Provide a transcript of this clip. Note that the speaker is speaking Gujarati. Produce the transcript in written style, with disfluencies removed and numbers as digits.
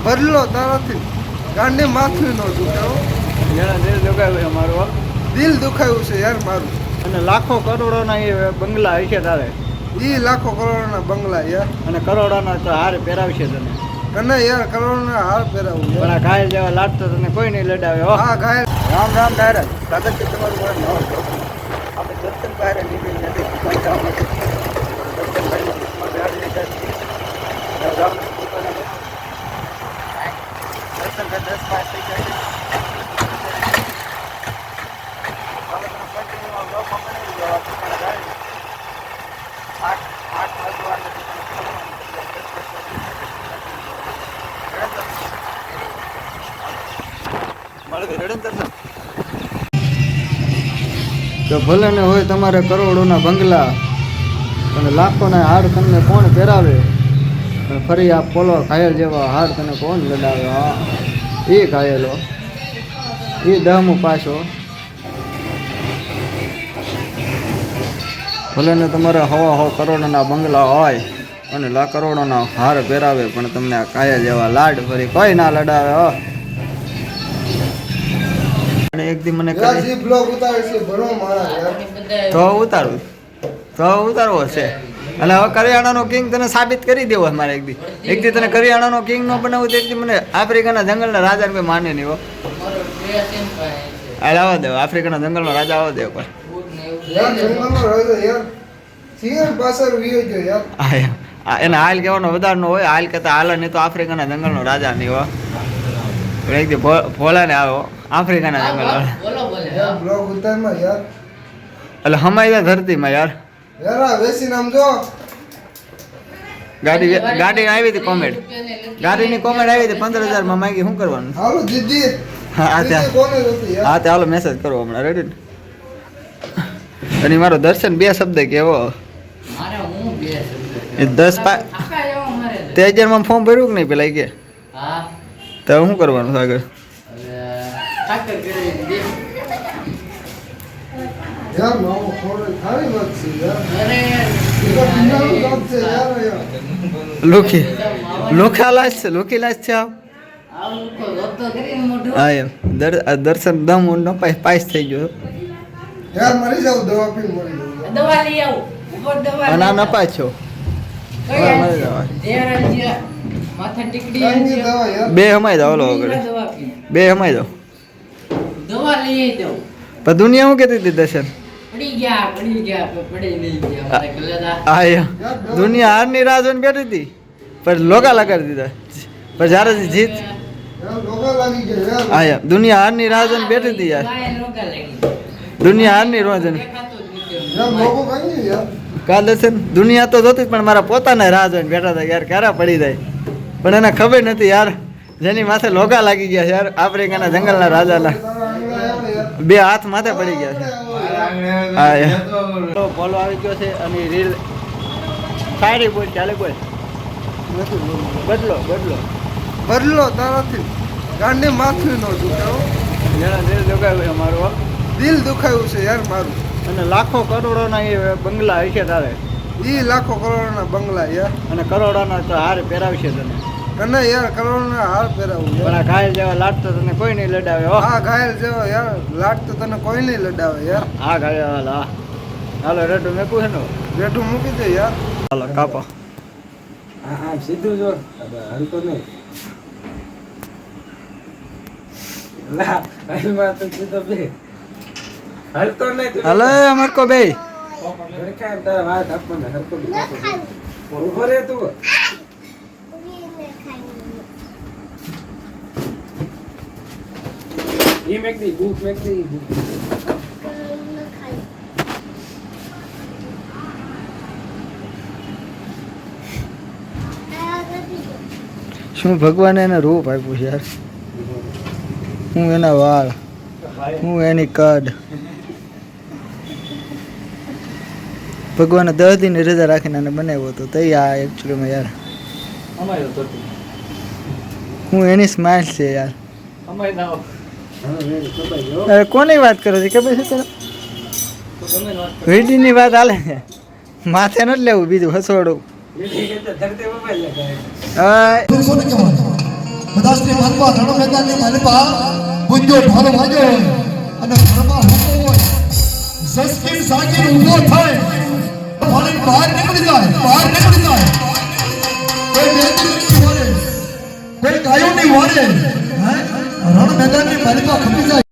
બદલો તારાથી ગાંડી માથું નો દુખાવો. જેના દિલ દુખાયું છે મારું. દિલ દુખાયું છે યાર મારું. અને લાખો કરોડોના એ બંગલા હશે તારે. ઈ લાખો કરોડોના બંગલા યાર. અને કરોડોના તો હાર પહેરાવશે તને. અને યાર કરોડોના હાર પહેરાવું પણ આ ઘાયલ જેવા લાગતો તને કોઈ નહીં લડાવે. હા ઘાયલ. રામ રામ ડાયરેક્ટ સ્વાગત છે તમારું મારું નવો આપણે દર્શન પાસે નીકળી નથી દર્શન દર્શન 10 પાસ થઈ જાય. તો ભલે ને હોય તમારે કરોડોના બંગલા અને લાખોના હાર તમને કોણ પહેરાવે, અને ફરી આ પોલો ઘાયલ જેવા હાર તને કોણ લડાવે. હા એ ઘાયલો એ 10મું પાછો. ભલે ને તમારે 100 કરોડના બંગલા હોય અને કરોડોના હાર પહેરાવે, પણ તમને આ ઘાયલ જેવા લાડ ફરી કોઈ ના લડાવે. એક દી મને તો ઉતારવો છે. એટલે હવે કરિયાણાનો કિંગ તને સાબિત કરી દેવો મારે. એક દી તને કરિયાણાનો કિંગ નો બનાવું તો એક દી મને આફ્રિકાના જંગલના રાજાને કોઈ માને નહીં. એટલે આવવા દે આફ્રિકાના જંગલનો રાજા આવવા દે કોઈ. એને હાલ કહેવાનો વધારે નો હોય. હાલ કહેતા હાલ નહીં તો આફ્રિકાના જંગલનો રાજા નહીં હોય. એક દી ભોલા ને આવો આફ્રિકાના જંગલ એટલે હમાઈ જાય ધરતીમાં યાર. ગાડી આવી હતી કોમેડ. ગાડીની કોમેડ આવી હતી 15,000 માં માંગી. શું કરવાનું? હા તે હાલો મેસેજ કરો હમણાં. રેડી? અને મારો દર્શન 2 શબ્દ કેવો 10 તે 1000 ફોર્મ ભર્યું કે નહીં પેલા કે તો શું કરવાનું આગળ? લોખી લાશ છે. હા એમ દર્શન દમ ઊંડો પાસ થઈ ગયો. ના નપાસ છો. બે હમાઈ દો. ઓલો બે હમાઈ દો. પણ દુનિયા શું કહેતી હતી દર્શન? દુનિયા હારની રાહ જોઈને બેઠી હતી, પણ લોકા લગાડી દીધા. પણ જયારે જીત હા દુનિયા હારની રાહ જોઈને બેઠી હતી યાર. દુનિયા હારની રાહ જોઈને કા દર્શન દુનિયા તો જોતી પણ મારા પોતાના રાહ જોઈને બેઠા હતા યાર. ક્યારે પડી જાય પણ એને ખબર નથી યાર. જેની માથે લોગા લાગી ગયા યાર આફ્રિકાના જંગલના રાજાના 2 હાથ માથે પડી ગયા છે. હા બોલો આવી ગયો છે અને રીલ સારી બોલ ચાલે. બોલ બદલો તારાથી ગાંડી માથું નો દુખાવો. જેના દિલ દુખાયું છે મારું. દિલ દુખાયું છે યાર મારું. અને લાખો કરોડોના એ બંગલા હશે તારે. ઈ લાખો કરોડોના બંગલા યાર. અને કરોડોના તો હાર પહેરાવશે તને. અને યાર કરોડોના હાર પહેરાવું. પણ આ ઘાયલ જેવા લાડતો તને કોઈ નહીં લડાવે. હા ઘાયલ જેવા યાર લાડતો તને કોઈ નહીં લડાવે યાર. હા ઘાયલ. હા હાલો રેડું મેકું છે ને? રેડું મૂકી દે યાર. હાલો કાપો. હા સીધું જો હલતો નહીં. હલો અમર કો બે ઉભો રે તું. ये make the book make the book. શું ભગવાને એને રૂપ આપ્યું છે યાર. હું એના વાળ, હું એની કડ. ભગવાને 10 દિન રજા રાખીને એને બનાવ્યો હતો. તો આ એકચ્યુઅલીમાં યાર હું એની સ્માઇલ છે યાર. અરે કોની વાત કરો છો ખબર છે તને? વીડીની વાત હાલે છે. માથે નથી લેવું બીજું હસોડું. બધા ઘરમાં રણ મેદાનની માલિપા ગુંજો ઢોલ વાગ્યો હોય અને ઘરમાં હોતો હોય સસ્કીન સાકીન ઊભો થાય પાણી બહાર નીકળી જાય કોઈ મહેંદી નથી વારે કોઈ ગાયો નહીં વારે રણ મેદાનની માલિપા ખપી જાય